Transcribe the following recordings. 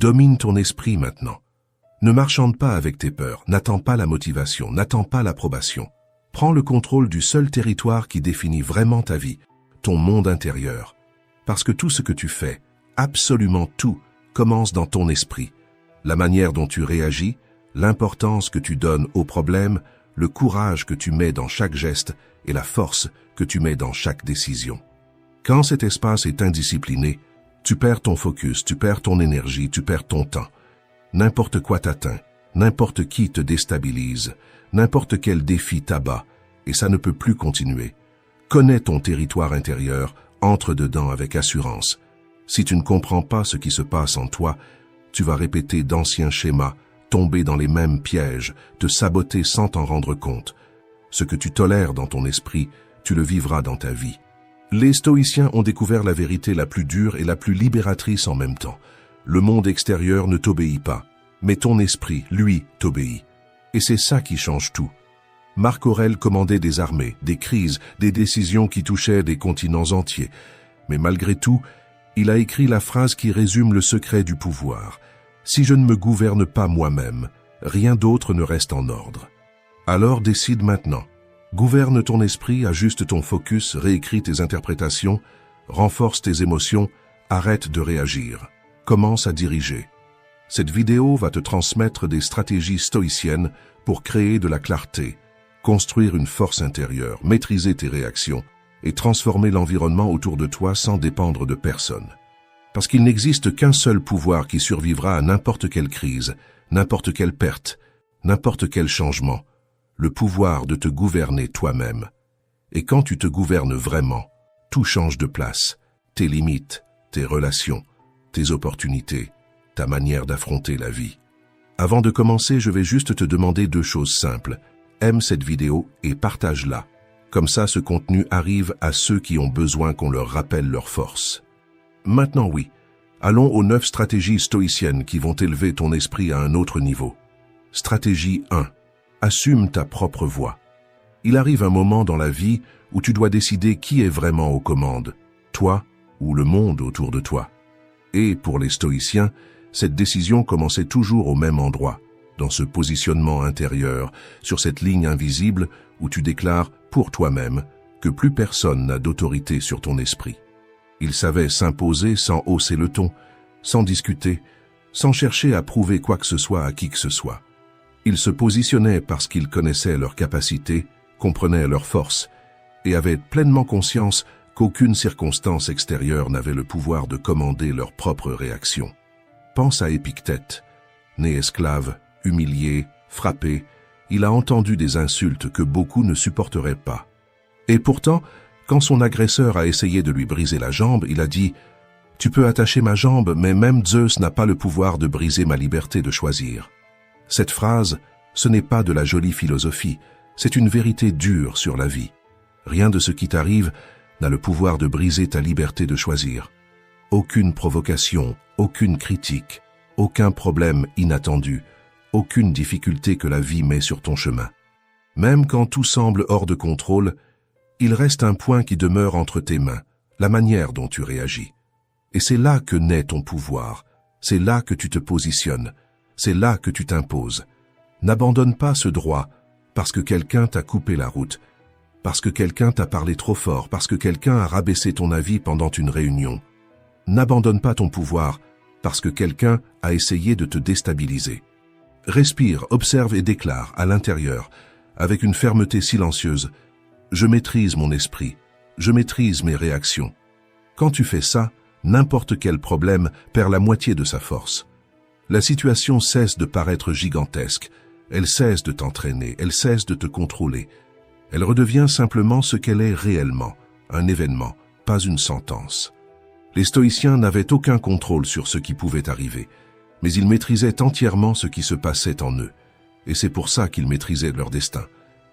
Domine ton esprit maintenant. Ne marchande pas avec tes peurs, n'attends pas la motivation, n'attends pas l'approbation. Prends le contrôle du seul territoire qui définit vraiment ta vie, ton monde intérieur. Parce que tout ce que tu fais, absolument tout, commence dans ton esprit. La manière dont tu réagis, l'importance que tu donnes aux problèmes, le courage que tu mets dans chaque geste et la force que tu mets dans chaque décision. Quand cet espace est indiscipliné, tu perds ton focus, tu perds ton énergie, tu perds ton temps. N'importe quoi t'atteint, n'importe qui te déstabilise, n'importe quel défi t'abat, et ça ne peut plus continuer. Connais ton territoire intérieur, entre dedans avec assurance. Si tu ne comprends pas ce qui se passe en toi, tu vas répéter d'anciens schémas, tomber dans les mêmes pièges, te saboter sans t'en rendre compte. Ce que tu tolères dans ton esprit, tu le vivras dans ta vie. Les stoïciens ont découvert la vérité la plus dure et la plus libératrice en même temps. Le monde extérieur ne t'obéit pas, mais ton esprit, lui, t'obéit. Et c'est ça qui change tout. Marc Aurèle commandait des armées, des crises, des décisions qui touchaient des continents entiers. Mais malgré tout, il a écrit la phrase qui résume le secret du pouvoir. « Si je ne me gouverne pas moi-même, rien d'autre ne reste en ordre. » Alors décide maintenant. Gouverne ton esprit, ajuste ton focus, réécris tes interprétations, renforce tes émotions, arrête de réagir. Commence à diriger. Cette vidéo va te transmettre des stratégies stoïciennes pour créer de la clarté, construire une force intérieure, maîtriser tes réactions et transformer l'environnement autour de toi sans dépendre de personne. Parce qu'il n'existe qu'un seul pouvoir qui survivra à n'importe quelle crise, n'importe quelle perte, n'importe quel changement, le pouvoir de te gouverner toi-même. Et quand tu te gouvernes vraiment, tout change de place, tes limites, tes relations, tes opportunités, ta manière d'affronter la vie. Avant de commencer, je vais juste te demander 2 choses simples. Aime cette vidéo et partage-la. Comme ça, ce contenu arrive à ceux qui ont besoin qu'on leur rappelle leur force. Maintenant oui, allons aux 9 stratégies stoïciennes qui vont élever ton esprit à un autre niveau. Stratégie 1. Assume ta propre voix. Il arrive un moment dans la vie où tu dois décider qui est vraiment aux commandes, toi ou le monde autour de toi. Et pour les stoïciens, cette décision commençait toujours au même endroit, dans ce positionnement intérieur, sur cette ligne invisible où tu déclares pour toi-même que plus personne n'a d'autorité sur ton esprit. Il savait s'imposer sans hausser le ton, sans discuter, sans chercher à prouver quoi que ce soit à qui que ce soit. Il se positionnait parce qu'il connaissait leurs capacités, comprenait leurs forces et avait pleinement conscience qu'aucune circonstance extérieure n'avait le pouvoir de commander leur propre réaction. Pense à Épictète. Né esclave, humilié, frappé, il a entendu des insultes que beaucoup ne supporteraient pas. Et pourtant, quand son agresseur a essayé de lui briser la jambe, il a dit « Tu peux attacher ma jambe, mais même Zeus n'a pas le pouvoir de briser ma liberté de choisir. » Cette phrase, ce n'est pas de la jolie philosophie, c'est une vérité dure sur la vie. Rien de ce qui t'arrive n'a le pouvoir de briser ta liberté de choisir. Aucune provocation, aucune critique, aucun problème inattendu, aucune difficulté que la vie met sur ton chemin. Même quand tout semble hors de contrôle, il reste un point qui demeure entre tes mains, la manière dont tu réagis. Et c'est là que naît ton pouvoir, c'est là que tu te positionnes, c'est là que tu t'imposes. N'abandonne pas ce droit parce que quelqu'un t'a coupé la route, parce que quelqu'un t'a parlé trop fort, parce que quelqu'un a rabaissé ton avis pendant une réunion. N'abandonne pas ton pouvoir parce que quelqu'un a essayé de te déstabiliser. Respire, observe et déclare à l'intérieur, avec une fermeté silencieuse, « Je maîtrise mon esprit, je maîtrise mes réactions. » Quand tu fais ça, n'importe quel problème perd la moitié de sa force. La situation cesse de paraître gigantesque, elle cesse de t'entraîner, elle cesse de te contrôler. Elle redevient simplement ce qu'elle est réellement, un événement, pas une sentence. Les stoïciens n'avaient aucun contrôle sur ce qui pouvait arriver, mais ils maîtrisaient entièrement ce qui se passait en eux, et c'est pour ça qu'ils maîtrisaient leur destin.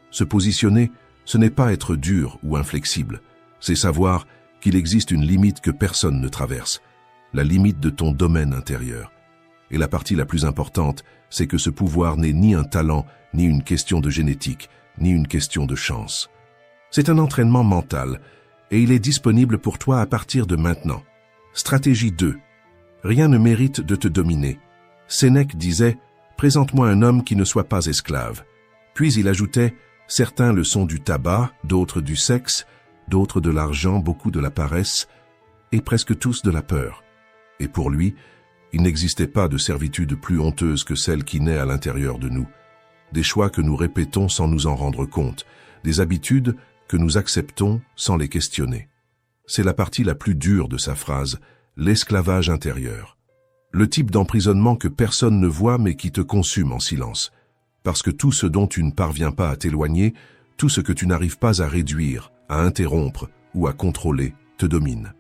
Se positionner, ce n'est pas être dur ou inflexible, c'est savoir qu'il existe une limite que personne ne traverse, la limite de ton domaine intérieur. Et la partie la plus importante, c'est que ce pouvoir n'est ni un talent, ni une question de génétique, ni une question de chance. C'est un entraînement mental, et il est disponible pour toi à partir de maintenant. Stratégie 2. Rien ne mérite de te dominer. Sénèque disait « Présente-moi un homme qui ne soit pas esclave ». Puis il ajoutait « Certains le sont du tabac, d'autres du sexe, d'autres de l'argent, beaucoup de la paresse, et presque tous de la peur. » Et pour lui, il n'existait pas de servitude plus honteuse que celle qui naît à l'intérieur de nous. Des choix que nous répétons sans nous en rendre compte, des habitudes que nous acceptons sans les questionner. C'est la partie la plus dure de sa phrase, l'esclavage intérieur. Le type d'emprisonnement que personne ne voit mais qui te consume en silence. Parce que tout ce dont tu ne parviens pas à t'éloigner, tout ce que tu n'arrives pas à réduire, à interrompre ou à contrôler, te domine.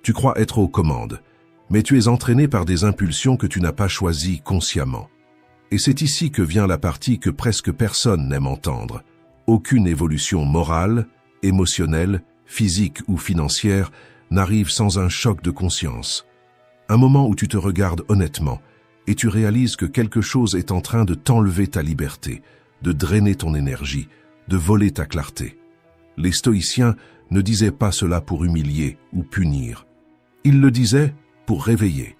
Tu crois être aux commandes, mais tu es entraîné par des impulsions que tu n'as pas choisies consciemment. Et c'est ici que vient la partie que presque personne n'aime entendre. Aucune évolution morale, émotionnelle, physique ou financière n'arrive sans un choc de conscience. Un moment où tu te regardes honnêtement et tu réalises que quelque chose est en train de t'enlever ta liberté, de drainer ton énergie, de voler ta clarté. Les stoïciens ne disaient pas cela pour humilier ou punir. Ils le disaient pour réveiller,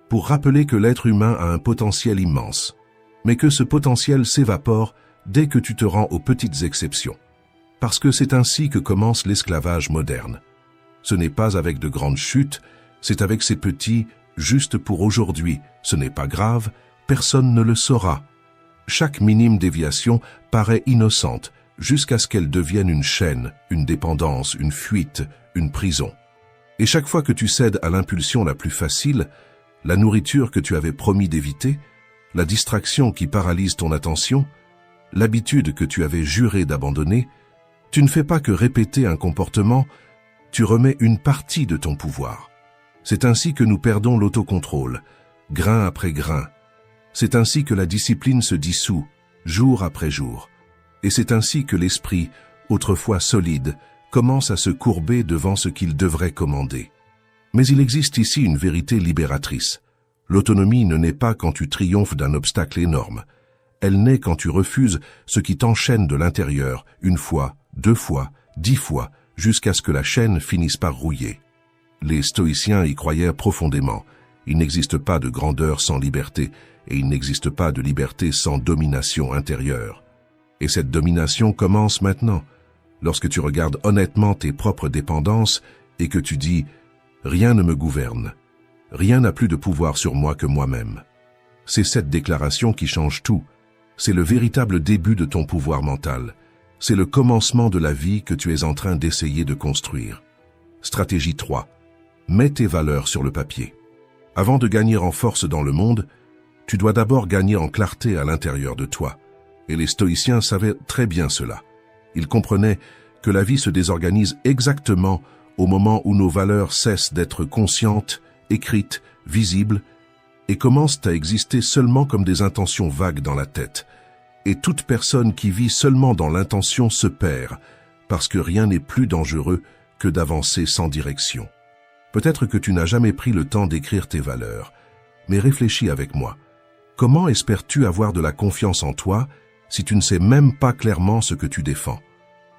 pour rappeler que l'être humain a un potentiel immense, mais que ce potentiel s'évapore dès que tu te rends aux petites exceptions. Parce que c'est ainsi que commence l'esclavage moderne. Ce n'est pas avec de grandes chutes, c'est avec ces petits « juste pour aujourd'hui, ce n'est pas grave, personne ne le saura ». Chaque minime déviation paraît innocente jusqu'à ce qu'elle devienne une chaîne, une dépendance, une fuite, une prison. Et chaque fois que tu cèdes à l'impulsion la plus facile, la nourriture que tu avais promis d'éviter, la distraction qui paralyse ton attention, l'habitude que tu avais juré d'abandonner, tu ne fais pas que répéter un comportement, tu remets une partie de ton pouvoir. C'est ainsi que nous perdons l'autocontrôle, grain après grain. C'est ainsi que la discipline se dissout, jour après jour. Et c'est ainsi que l'esprit, autrefois solide, commence à se courber devant ce qu'il devrait commander. Mais il existe ici une vérité libératrice. L'autonomie ne naît pas quand tu triomphes d'un obstacle énorme. Elle naît quand tu refuses ce qui t'enchaîne de l'intérieur, une fois, 2 fois, 10 fois, jusqu'à ce que la chaîne finisse par rouiller. Les stoïciens y croyaient profondément. Il n'existe pas de grandeur sans liberté, et il n'existe pas de liberté sans domination intérieure. Et cette domination commence maintenant, lorsque tu regardes honnêtement tes propres dépendances et que tu dis « Rien ne me gouverne, rien n'a plus de pouvoir sur moi que moi-même ». C'est cette déclaration qui change tout. C'est le véritable début de ton pouvoir mental. C'est le commencement de la vie que tu es en train d'essayer de construire. Stratégie 3. Mets tes valeurs sur le papier. Avant de gagner en force dans le monde, tu dois d'abord gagner en clarté à l'intérieur de toi. Et les stoïciens savaient très bien cela. Ils comprenaient que la vie se désorganise exactement au moment où nos valeurs cessent d'être conscientes, écrites, visibles, et commencent à exister seulement comme des intentions vagues dans la tête. Et toute personne qui vit seulement dans l'intention se perd, parce que rien n'est plus dangereux que d'avancer sans direction. Peut-être que tu n'as jamais pris le temps d'écrire tes valeurs, mais réfléchis avec moi. Comment espères-tu avoir de la confiance en toi si tu ne sais même pas clairement ce que tu défends?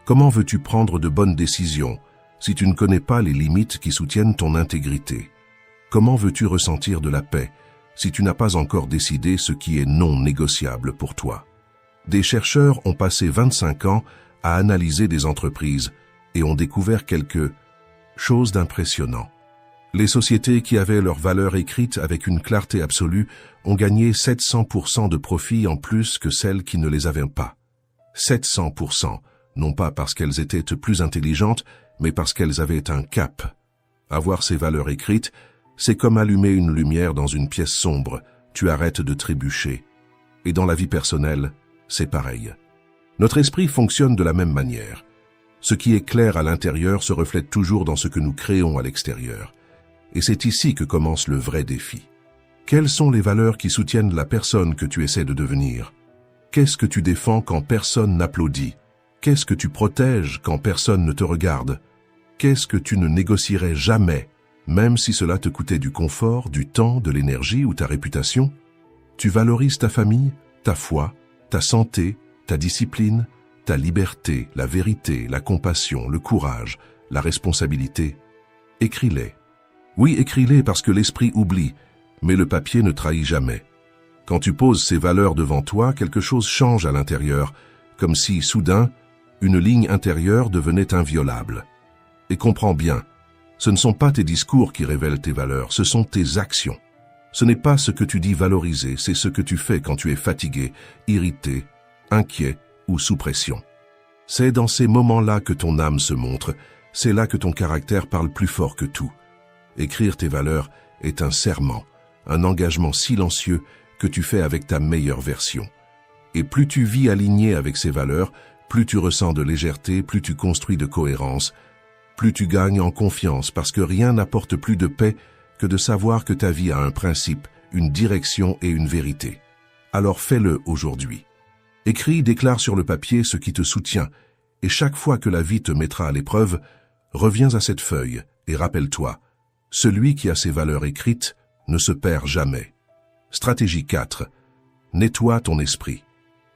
Comment veux-tu prendre de bonnes décisions si tu ne connais pas les limites qui soutiennent ton intégrité? Comment veux-tu ressentir de la paix si tu n'as pas encore décidé ce qui est non négociable pour toi? Des chercheurs ont passé 25 ans à analyser des entreprises et ont découvert quelque chose d'impressionnant. Les sociétés qui avaient leurs valeurs écrites avec une clarté absolue ont gagné 700% de profit en plus que celles qui ne les avaient pas. 700%, non pas parce qu'elles étaient plus intelligentes, mais parce qu'elles avaient un cap. Avoir ces valeurs écrites, c'est comme allumer une lumière dans une pièce sombre, tu arrêtes de trébucher. Et dans la vie personnelle, c'est pareil. Notre esprit fonctionne de la même manière. Ce qui est clair à l'intérieur se reflète toujours dans ce que nous créons à l'extérieur. Et c'est ici que commence le vrai défi. Quelles sont les valeurs qui soutiennent la personne que tu essaies de devenir? Qu'est-ce que tu défends quand personne n'applaudit? Qu'est-ce que tu protèges quand personne ne te regarde? Qu'est-ce que tu ne négocierais jamais, même si cela te coûtait du confort, du temps, de l'énergie ou ta réputation? Tu valorises ta famille, ta foi, ta santé, ta discipline, ta liberté, la vérité, la compassion, le courage, la responsabilité. Écris-les. Oui, écris-les parce que l'esprit oublie, Mais le papier ne trahit jamais. Quand tu poses ces valeurs devant toi, quelque chose change à l'intérieur, comme si, soudain, une ligne intérieure devenait inviolable. Et comprends bien, ce ne sont pas tes discours qui révèlent tes valeurs, ce sont tes actions. Ce n'est pas ce que tu dis valoriser, c'est ce que tu fais quand tu es fatigué, irrité, inquiet ou sous pression. C'est dans ces moments-là que ton âme se montre, c'est là que ton caractère parle plus fort que tout. Écrire tes valeurs est un serment, un engagement silencieux que tu fais avec ta meilleure version. Et plus tu vis aligné avec ces valeurs, plus tu ressens de légèreté, plus tu construis de cohérence, plus tu gagnes en confiance parce que rien n'apporte plus de paix que de savoir que ta vie a un principe, une direction et une vérité. Alors fais-le aujourd'hui. Écris, déclare sur le papier ce qui te soutient, et chaque fois que la vie te mettra à l'épreuve, reviens à cette feuille et rappelle-toi, celui qui a ses valeurs écrites ne se perd jamais. Stratégie 4. Nettoie ton esprit.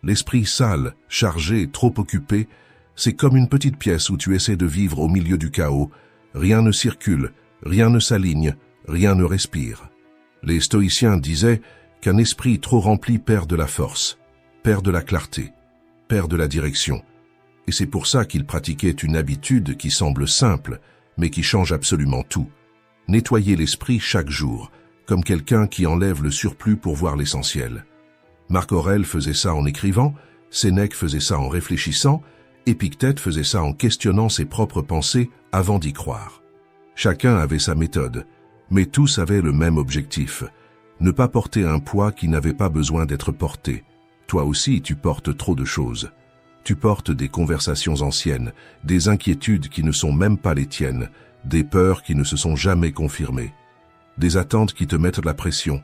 L'esprit sale, chargé, trop occupé, c'est comme une petite pièce où tu essaies de vivre au milieu du chaos. Rien ne circule, rien ne s'aligne, rien ne respire. Les stoïciens disaient qu'un esprit trop rempli perd de la force, perd de la clarté, perd de la direction. Et c'est pour ça qu'ils pratiquaient une habitude qui semble simple, mais qui change absolument tout. Nettoyer l'esprit chaque jour, comme quelqu'un qui enlève le surplus pour voir l'essentiel. Marc Aurèle faisait ça en écrivant, Sénèque faisait ça en réfléchissant, Épictète faisait ça en questionnant ses propres pensées avant d'y croire. Chacun avait sa méthode, mais tous avaient le même objectif, ne pas porter un poids qui n'avait pas besoin d'être porté. Toi aussi, tu portes trop de choses. Tu portes des conversations anciennes, des inquiétudes qui ne sont même pas les tiennes, des peurs qui ne se sont jamais confirmées, des attentes qui te mettent la pression,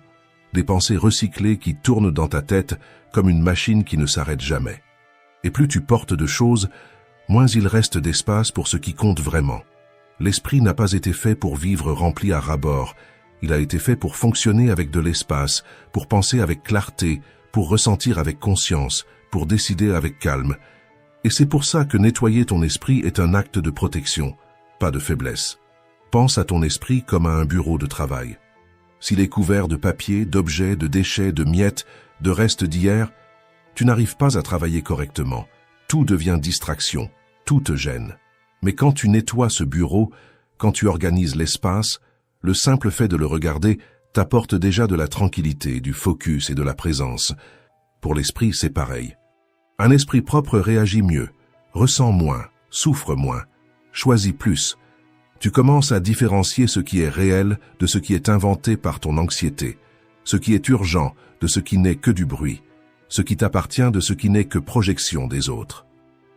des pensées recyclées qui tournent dans ta tête comme une machine qui ne s'arrête jamais. Et plus tu portes de choses, moins il reste d'espace pour ce qui compte vraiment. L'esprit n'a pas été fait pour vivre rempli à ras-bord, il a été fait pour fonctionner avec de l'espace, pour penser avec clarté, pour ressentir avec conscience, pour décider avec calme. Et c'est pour ça que nettoyer ton esprit est un acte de protection, pas de faiblesse. Pense à ton esprit comme à un bureau de travail. S'il est couvert de papier, d'objets, de déchets, de miettes, de restes d'hier, tu n'arrives pas à travailler correctement. Tout devient distraction, tout te gêne. Mais quand tu nettoies ce bureau, quand tu organises l'espace, le simple fait de le regarder t'apporte déjà de la tranquillité, du focus et de la présence. Pour l'esprit, c'est pareil. Un esprit propre réagit mieux, ressent moins, souffre moins, choisit plus. Tu commences à différencier ce qui est réel de ce qui est inventé par ton anxiété, ce qui est urgent de ce qui n'est que du bruit, ce qui t'appartient de ce qui n'est que projection des autres.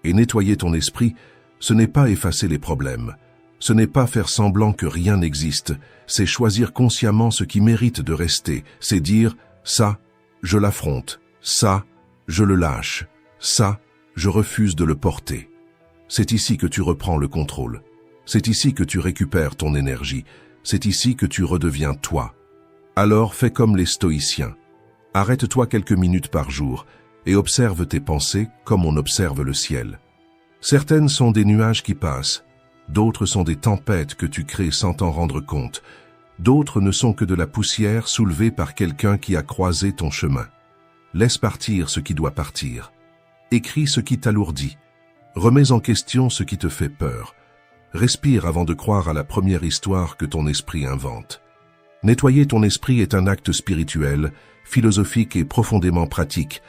Et nettoyer ton esprit, ce n'est pas effacer les problèmes, ce n'est pas faire semblant que rien n'existe, c'est choisir consciemment ce qui mérite de rester, c'est dire « ça, je l'affronte, ça, je le lâche, ça, je refuse de le porter ». C'est ici que tu reprends le contrôle, c'est ici que tu récupères ton énergie, c'est ici que tu redeviens toi. Alors fais comme les stoïciens. Arrête-toi quelques minutes par jour et observe tes pensées comme on observe le ciel. Certaines sont des nuages qui passent, d'autres sont des tempêtes que tu crées sans t'en rendre compte, d'autres ne sont que de la poussière soulevée par quelqu'un qui a croisé ton chemin. Laisse partir ce qui doit partir. Écris ce qui t'alourdit. Remets en question ce qui te fait peur. Respire avant de croire à la première histoire que ton esprit invente. Nettoyer ton esprit est un acte spirituel, philosophique et profondément pratique.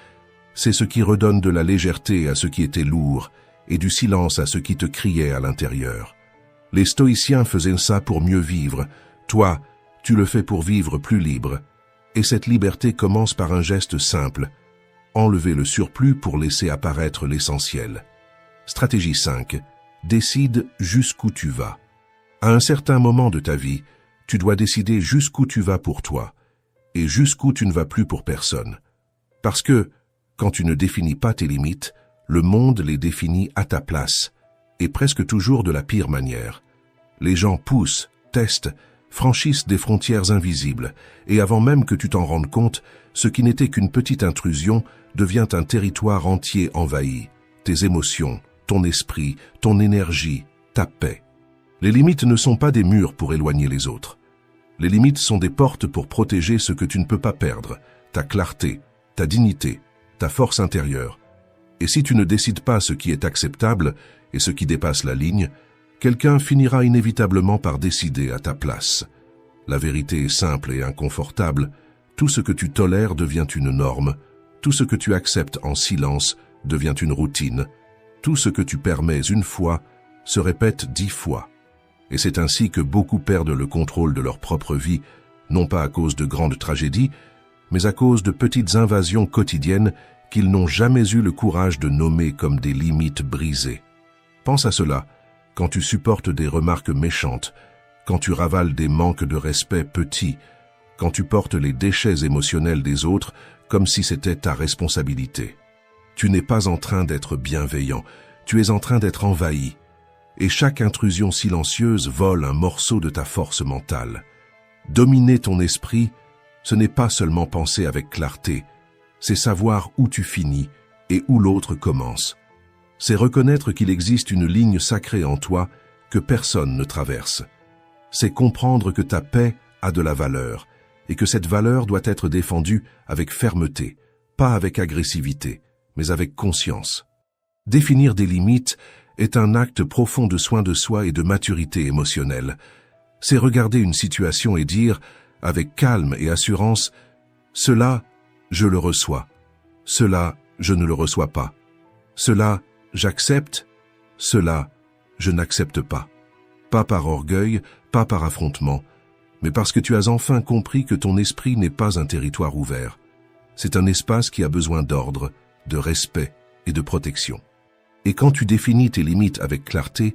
C'est ce qui redonne de la légèreté à ce qui était lourd et du silence à ce qui te criait à l'intérieur. Les stoïciens faisaient ça pour mieux vivre. Toi, tu le fais pour vivre plus libre. Et cette liberté commence par un geste simple. Enlever le surplus pour laisser apparaître l'essentiel. Stratégie 5. Décide jusqu'où tu vas. À un certain moment de ta vie, tu dois décider jusqu'où tu vas pour toi et jusqu'où tu ne vas plus pour personne. Parce que, quand tu ne définis pas tes limites, le monde les définit à ta place, et presque toujours de la pire manière. Les gens poussent, testent, franchissent des frontières invisibles, et avant même que tu t'en rendes compte, ce qui n'était qu'une petite intrusion devient un territoire entier envahi. Tes émotions, ton esprit, ton énergie, ta paix. Les limites ne sont pas des murs pour éloigner les autres. Les limites sont des portes pour protéger ce que tu ne peux pas perdre, ta clarté, ta dignité, ta force intérieure. Et si tu ne décides pas ce qui est acceptable et ce qui dépasse la ligne, quelqu'un finira inévitablement par décider à ta place. La vérité est simple et inconfortable. Tout ce que tu tolères devient une norme. Tout ce que tu acceptes en silence devient une routine. Tout ce que tu permets une fois se répète 10 fois. Et c'est ainsi que beaucoup perdent le contrôle de leur propre vie, non pas à cause de grandes tragédies, mais à cause de petites invasions quotidiennes qu'ils n'ont jamais eu le courage de nommer comme des limites brisées. Pense à cela quand tu supportes des remarques méchantes, quand tu ravales des manques de respect petits, quand tu portes les déchets émotionnels des autres comme si c'était ta responsabilité. Tu n'es pas en train d'être bienveillant, tu es en train d'être envahi. Et chaque intrusion silencieuse vole un morceau de ta force mentale. Dominer ton esprit, ce n'est pas seulement penser avec clarté, c'est savoir où tu finis et où l'autre commence. C'est reconnaître qu'il existe une ligne sacrée en toi que personne ne traverse. C'est comprendre que ta paix a de la valeur et que cette valeur doit être défendue avec fermeté, pas avec agressivité, mais avec conscience. Définir des limites est un acte profond de soin de soi et de maturité émotionnelle. C'est regarder une situation et dire, avec calme et assurance, « Cela, je le reçois. Cela, je ne le reçois pas. Cela, j'accepte. Cela, je n'accepte pas. » Pas par orgueil, pas par affrontement, mais parce que tu as enfin compris que ton esprit n'est pas un territoire ouvert. C'est un espace qui a besoin d'ordre, de respect et de protection. Et quand tu définis tes limites avec clarté,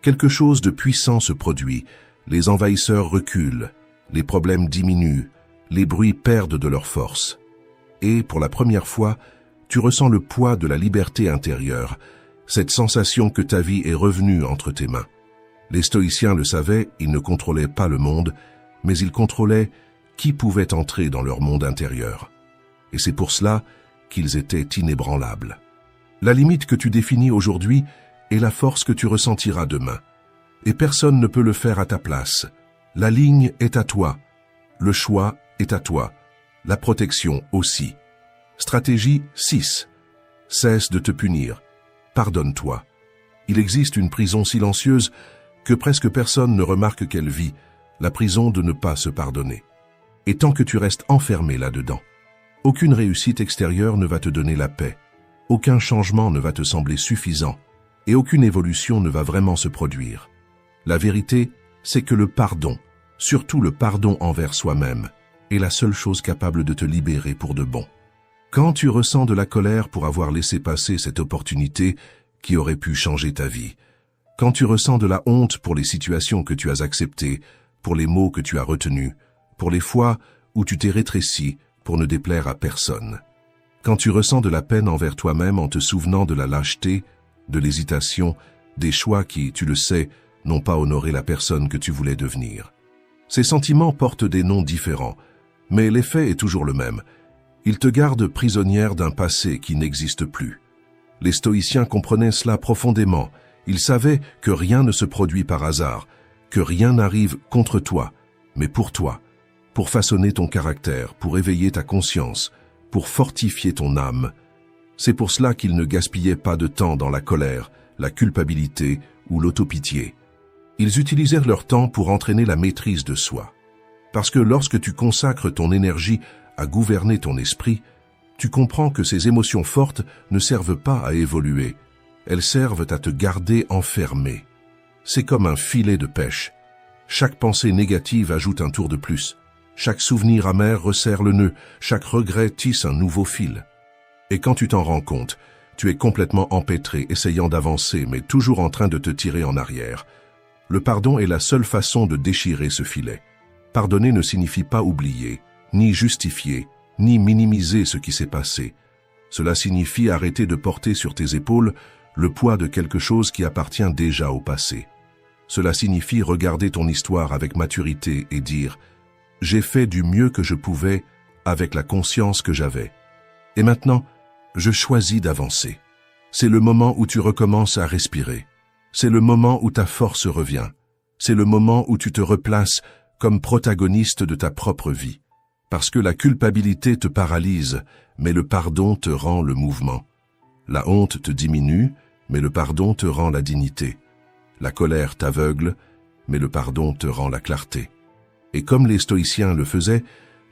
quelque chose de puissant se produit, les envahisseurs reculent, les problèmes diminuent, les bruits perdent de leur force. Et, pour la première fois, tu ressens le poids de la liberté intérieure, cette sensation que ta vie est revenue entre tes mains. Les stoïciens le savaient, ils ne contrôlaient pas le monde, mais ils contrôlaient qui pouvait entrer dans leur monde intérieur. Et c'est pour cela qu'ils étaient inébranlables. La limite que tu définis aujourd'hui est la force que tu ressentiras demain. Et personne ne peut le faire à ta place. La ligne est à toi. Le choix est à toi. La protection aussi. Stratégie 6. Cesse de te punir. Pardonne-toi. Il existe une prison silencieuse que presque personne ne remarque qu'elle vit, la prison de ne pas se pardonner. Et tant que tu restes enfermé là-dedans, aucune réussite extérieure ne va te donner la paix. Aucun changement ne va te sembler suffisant et aucune évolution ne va vraiment se produire. La vérité, c'est que le pardon, surtout le pardon envers soi-même, est la seule chose capable de te libérer pour de bon. Quand tu ressens de la colère pour avoir laissé passer cette opportunité qui aurait pu changer ta vie, quand tu ressens de la honte pour les situations que tu as acceptées, pour les mots que tu as retenus, pour les fois où tu t'es rétréci pour ne déplaire à personne, quand tu ressens de la peine envers toi-même en te souvenant de la lâcheté, de l'hésitation, des choix qui, tu le sais, n'ont pas honoré la personne que tu voulais devenir. Ces sentiments portent des noms différents, mais l'effet est toujours le même. Ils te gardent prisonnière d'un passé qui n'existe plus. Les stoïciens comprenaient cela profondément. Ils savaient que rien ne se produit par hasard, que rien n'arrive contre toi, mais pour toi, pour façonner ton caractère, pour éveiller ta conscience, pour fortifier ton âme. C'est pour cela qu'ils ne gaspillaient pas de temps dans la colère, la culpabilité ou l'autopitié. Ils utilisèrent leur temps pour entraîner la maîtrise de soi. Parce que lorsque tu consacres ton énergie à gouverner ton esprit, tu comprends que ces émotions fortes ne servent pas à évoluer. Elles servent à te garder enfermé. C'est comme un filet de pêche. Chaque pensée négative ajoute un tour de plus. Chaque souvenir amer resserre le nœud, chaque regret tisse un nouveau fil. Et quand tu t'en rends compte, tu es complètement empêtré, essayant d'avancer, mais toujours en train de te tirer en arrière. Le pardon est la seule façon de déchirer ce filet. Pardonner ne signifie pas oublier, ni justifier, ni minimiser ce qui s'est passé. Cela signifie arrêter de porter sur tes épaules le poids de quelque chose qui appartient déjà au passé. Cela signifie regarder ton histoire avec maturité et dire « J'ai fait du mieux que je pouvais avec la conscience que j'avais. Et maintenant, je choisis d'avancer. » C'est le moment où tu recommences à respirer. C'est le moment où ta force revient. C'est le moment où tu te replaces comme protagoniste de ta propre vie. Parce que la culpabilité te paralyse, mais le pardon te rend le mouvement. La honte te diminue, mais le pardon te rend la dignité. La colère t'aveugle, mais le pardon te rend la clarté. Et comme les stoïciens le faisaient,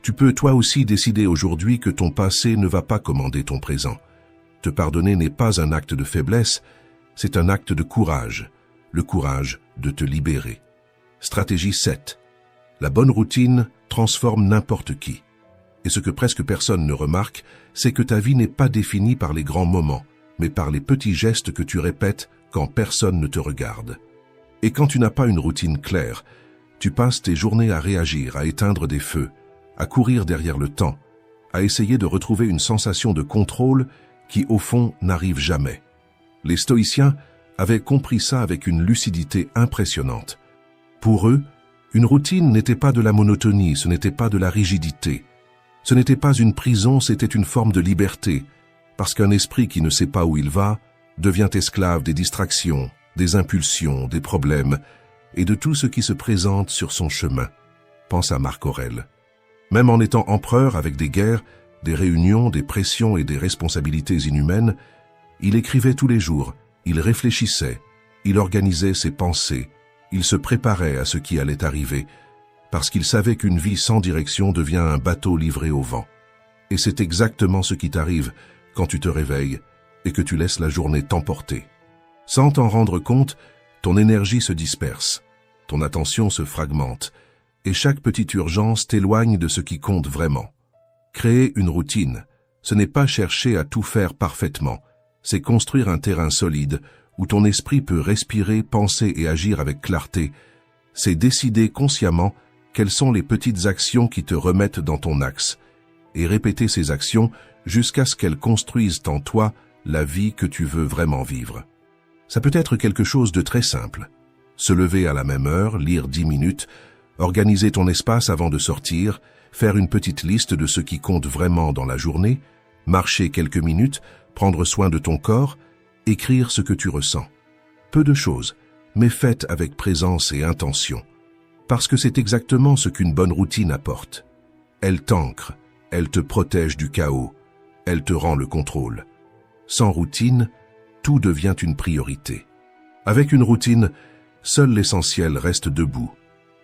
tu peux toi aussi décider aujourd'hui que ton passé ne va pas commander ton présent. Te pardonner n'est pas un acte de faiblesse, c'est un acte de courage, le courage de te libérer. Stratégie 7. La bonne routine transforme n'importe qui. Et ce que presque personne ne remarque, c'est que ta vie n'est pas définie par les grands moments, mais par les petits gestes que tu répètes quand personne ne te regarde. Et quand tu n'as pas une routine claire, tu passes tes journées à réagir, à éteindre des feux, à courir derrière le temps, à essayer de retrouver une sensation de contrôle qui, au fond, n'arrive jamais. Les stoïciens avaient compris ça avec une lucidité impressionnante. Pour eux, une routine n'était pas de la monotonie, ce n'était pas de la rigidité. Ce n'était pas une prison, c'était une forme de liberté, parce qu'un esprit qui ne sait pas où il va devient esclave des distractions, des impulsions, des problèmes, et de tout ce qui se présente sur son chemin. Pense à Marc Aurèle. Même en étant empereur avec des guerres, des réunions, des pressions et des responsabilités inhumaines, il écrivait tous les jours, il réfléchissait, il organisait ses pensées, il se préparait à ce qui allait arriver, parce qu'il savait qu'une vie sans direction devient un bateau livré au vent. Et c'est exactement ce qui t'arrive quand tu te réveilles et que tu laisses la journée t'emporter. Sans t'en rendre compte, ton énergie se disperse, ton attention se fragmente, et chaque petite urgence t'éloigne de ce qui compte vraiment. Créer une routine, ce n'est pas chercher à tout faire parfaitement, c'est construire un terrain solide où ton esprit peut respirer, penser et agir avec clarté. C'est décider consciemment quelles sont les petites actions qui te remettent dans ton axe, et répéter ces actions jusqu'à ce qu'elles construisent en toi la vie que tu veux vraiment vivre. Ça peut être quelque chose de très simple. Se lever à la même heure, lire 10 minutes, organiser ton espace avant de sortir, faire une petite liste de ce qui compte vraiment dans la journée, marcher quelques minutes, prendre soin de ton corps, écrire ce que tu ressens. Peu de choses, mais faites avec présence et intention. Parce que c'est exactement ce qu'une bonne routine apporte. Elle t'ancre, elle te protège du chaos, elle te rend le contrôle. Sans routine, tout devient une priorité. Avec une routine, seul l'essentiel reste debout.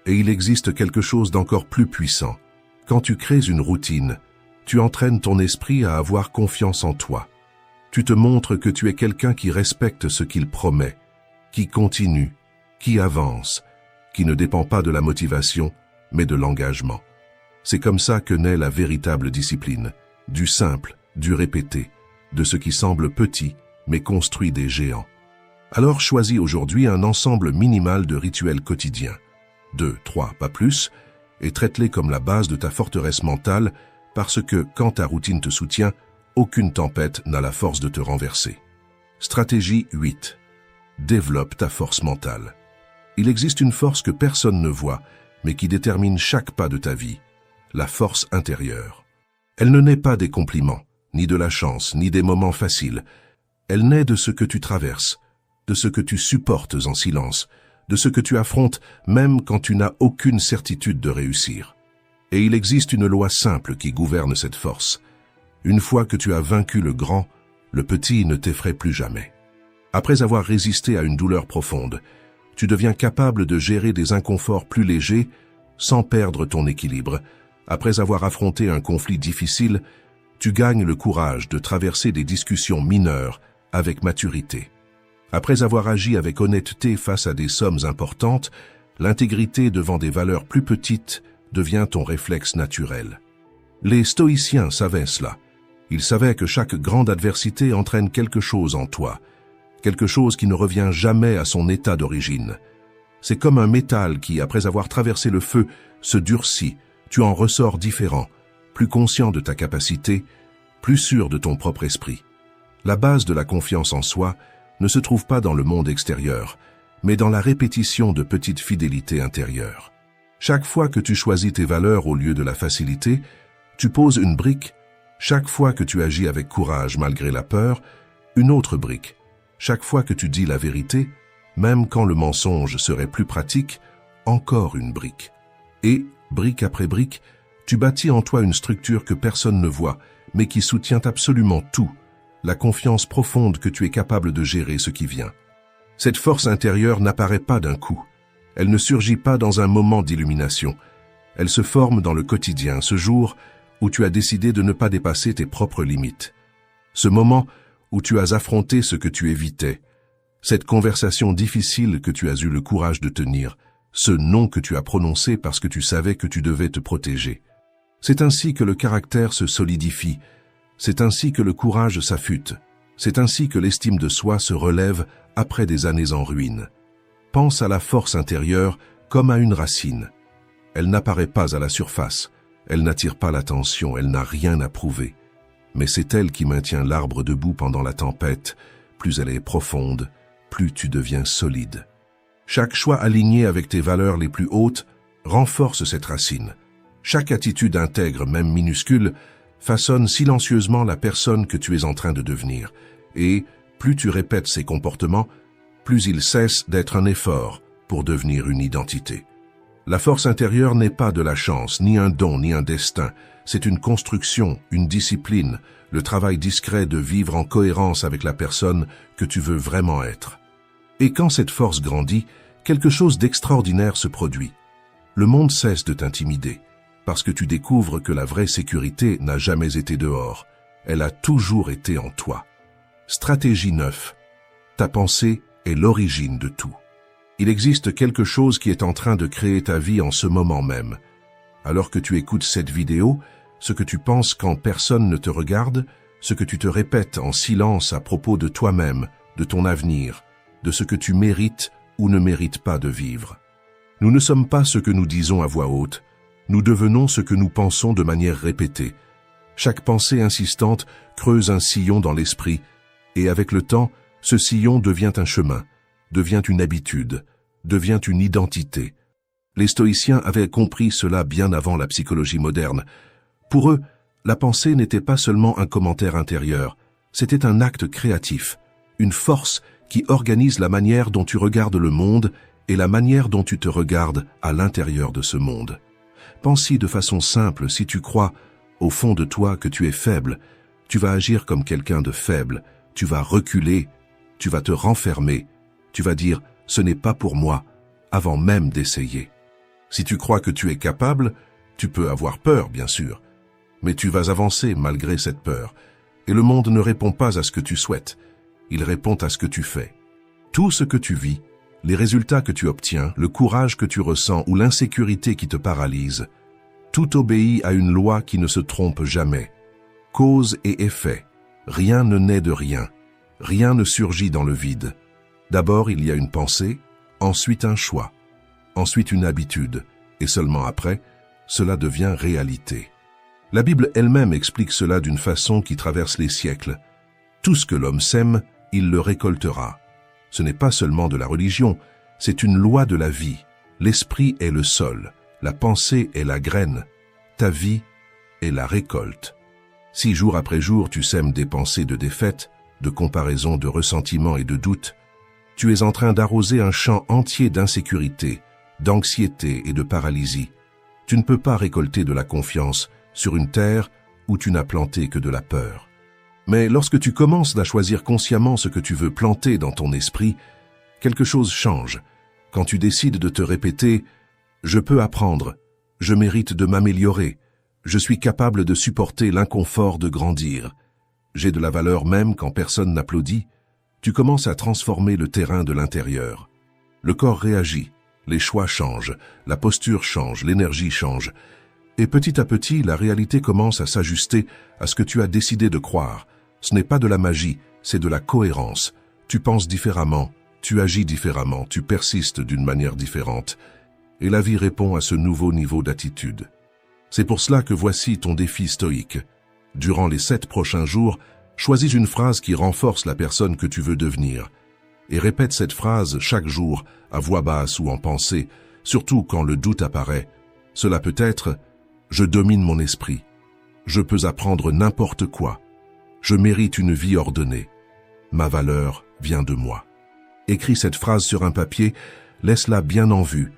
Et il existe quelque chose d'encore plus puissant. Quand tu crées une routine, tu entraînes ton esprit à avoir confiance en toi. Tu te montres que tu es quelqu'un qui respecte ce qu'il promet, qui continue, qui avance, qui ne dépend pas de la motivation, mais de l'engagement. C'est comme ça que naît la véritable discipline, du simple, du répété, de ce qui semble petit, mais construit des géants. Alors choisis aujourd'hui un ensemble minimal de rituels quotidiens, 2, 3, pas plus, et traite-les comme la base de ta forteresse mentale, parce que quand ta routine te soutient, aucune tempête n'a la force de te renverser. Stratégie 8. Développe ta force mentale. Il existe une force que personne ne voit, mais qui détermine chaque pas de ta vie, la force intérieure. Elle ne naît pas des compliments, ni de la chance, ni des moments faciles. Elle naît de ce que tu traverses, de ce que tu supportes en silence, de ce que tu affrontes même quand tu n'as aucune certitude de réussir. Et il existe une loi simple qui gouverne cette force. Une fois que tu as vaincu le grand, le petit ne t'effraie plus jamais. Après avoir résisté à une douleur profonde, tu deviens capable de gérer des inconforts plus légers sans perdre ton équilibre. Après avoir affronté un conflit difficile, tu gagnes le courage de traverser des discussions mineures avec maturité. Après avoir agi avec honnêteté face à des sommes importantes, l'intégrité devant des valeurs plus petites devient ton réflexe naturel. Les stoïciens savaient cela. Ils savaient que chaque grande adversité entraîne quelque chose en toi, quelque chose qui ne revient jamais à son état d'origine. C'est comme un métal qui, après avoir traversé le feu, se durcit, tu en ressors différent, plus conscient de ta capacité, plus sûr de ton propre esprit. La base de la confiance en soi ne se trouve pas dans le monde extérieur, mais dans la répétition de petites fidélités intérieures. Chaque fois que tu choisis tes valeurs au lieu de la facilité, tu poses une brique. Chaque fois que tu agis avec courage malgré la peur, une autre brique. Chaque fois que tu dis la vérité, même quand le mensonge serait plus pratique, encore une brique. Et, brique après brique, tu bâtis en toi une structure que personne ne voit, mais qui soutient absolument tout, la confiance profonde que tu es capable de gérer ce qui vient. Cette force intérieure n'apparaît pas d'un coup. Elle ne surgit pas dans un moment d'illumination. Elle se forme dans le quotidien, ce jour où tu as décidé de ne pas dépasser tes propres limites. Ce moment où tu as affronté ce que tu évitais. Cette conversation difficile que tu as eu le courage de tenir. Ce non que tu as prononcé parce que tu savais que tu devais te protéger. C'est ainsi que le caractère se solidifie. C'est ainsi que le courage s'affûte. C'est ainsi que l'estime de soi se relève après des années en ruine. Pense à la force intérieure comme à une racine. Elle n'apparaît pas à la surface, elle n'attire pas l'attention, elle n'a rien à prouver. Mais c'est elle qui maintient l'arbre debout pendant la tempête. Plus elle est profonde, plus tu deviens solide. Chaque choix aligné avec tes valeurs les plus hautes renforce cette racine. Chaque attitude intègre, même minuscule, façonne silencieusement la personne que tu es en train de devenir. Et plus tu répètes ces comportements, plus ils cessent d'être un effort pour devenir une identité. La force intérieure n'est pas de la chance, ni un don, ni un destin. C'est une construction, une discipline, le travail discret de vivre en cohérence avec la personne que tu veux vraiment être. Et quand cette force grandit, quelque chose d'extraordinaire se produit. Le monde cesse de t'intimider, parce que tu découvres que la vraie sécurité n'a jamais été dehors. Elle a toujours été en toi. Stratégie 9. Ta pensée est l'origine de tout. Il existe quelque chose qui est en train de créer ta vie en ce moment même. Alors que tu écoutes cette vidéo, ce que tu penses quand personne ne te regarde, ce que tu te répètes en silence à propos de toi-même, de ton avenir, de ce que tu mérites ou ne mérites pas de vivre. Nous ne sommes pas ce que nous disons à voix haute, nous devenons ce que nous pensons de manière répétée. Chaque pensée insistante creuse un sillon dans l'esprit, et avec le temps, ce sillon devient un chemin, devient une habitude, devient une identité. Les stoïciens avaient compris cela bien avant la psychologie moderne. Pour eux, la pensée n'était pas seulement un commentaire intérieur, c'était un acte créatif, une force qui organise la manière dont tu regardes le monde et la manière dont tu te regardes à l'intérieur de ce monde. Pense-y de façon simple, si tu crois, au fond de toi, que tu es faible, tu vas agir comme quelqu'un de faible, tu vas reculer, tu vas te renfermer, tu vas dire « ce n'est pas pour moi » avant même d'essayer. Si tu crois que tu es capable, tu peux avoir peur, bien sûr, mais tu vas avancer malgré cette peur, et le monde ne répond pas à ce que tu souhaites, il répond à ce que tu fais. Tout ce que tu vis, les résultats que tu obtiens, le courage que tu ressens ou l'insécurité qui te paralyse, tout obéit à une loi qui ne se trompe jamais. Cause et effet, rien ne naît de rien, rien ne surgit dans le vide. D'abord il y a une pensée, ensuite un choix, ensuite une habitude, et seulement après, cela devient réalité. La Bible elle-même explique cela d'une façon qui traverse les siècles. Tout ce que l'homme sème, il le récoltera. Ce n'est pas seulement de la religion, c'est une loi de la vie. L'esprit est le sol, la pensée est la graine, ta vie est la récolte. Si jour après jour tu sèmes des pensées de défaite, de comparaison, de ressentiment et de doute, tu es en train d'arroser un champ entier d'insécurité, d'anxiété et de paralysie. Tu ne peux pas récolter de la confiance sur une terre où tu n'as planté que de la peur. Mais lorsque tu commences à choisir consciemment ce que tu veux planter dans ton esprit, quelque chose change. Quand tu décides de te répéter « Je peux apprendre, je mérite de m'améliorer, je suis capable de supporter l'inconfort de grandir, j'ai de la valeur même quand personne n'applaudit », tu commences à transformer le terrain de l'intérieur. Le corps réagit, les choix changent, la posture change, l'énergie change. Et petit à petit, la réalité commence à s'ajuster à ce que tu as décidé de croire. Ce n'est pas de la magie, c'est de la cohérence. Tu penses différemment, tu agis différemment, tu persistes d'une manière différente. Et la vie répond à ce nouveau niveau d'attitude. C'est pour cela que voici ton défi stoïque. Durant les 7 prochains jours, choisis une phrase qui renforce la personne que tu veux devenir. Et répète cette phrase chaque jour, à voix basse ou en pensée, surtout quand le doute apparaît. Cela peut être « Je domine mon esprit. Je peux apprendre n'importe quoi. Je mérite une vie ordonnée. Ma valeur vient de moi. » Écris cette phrase sur un papier, laisse-la bien en vue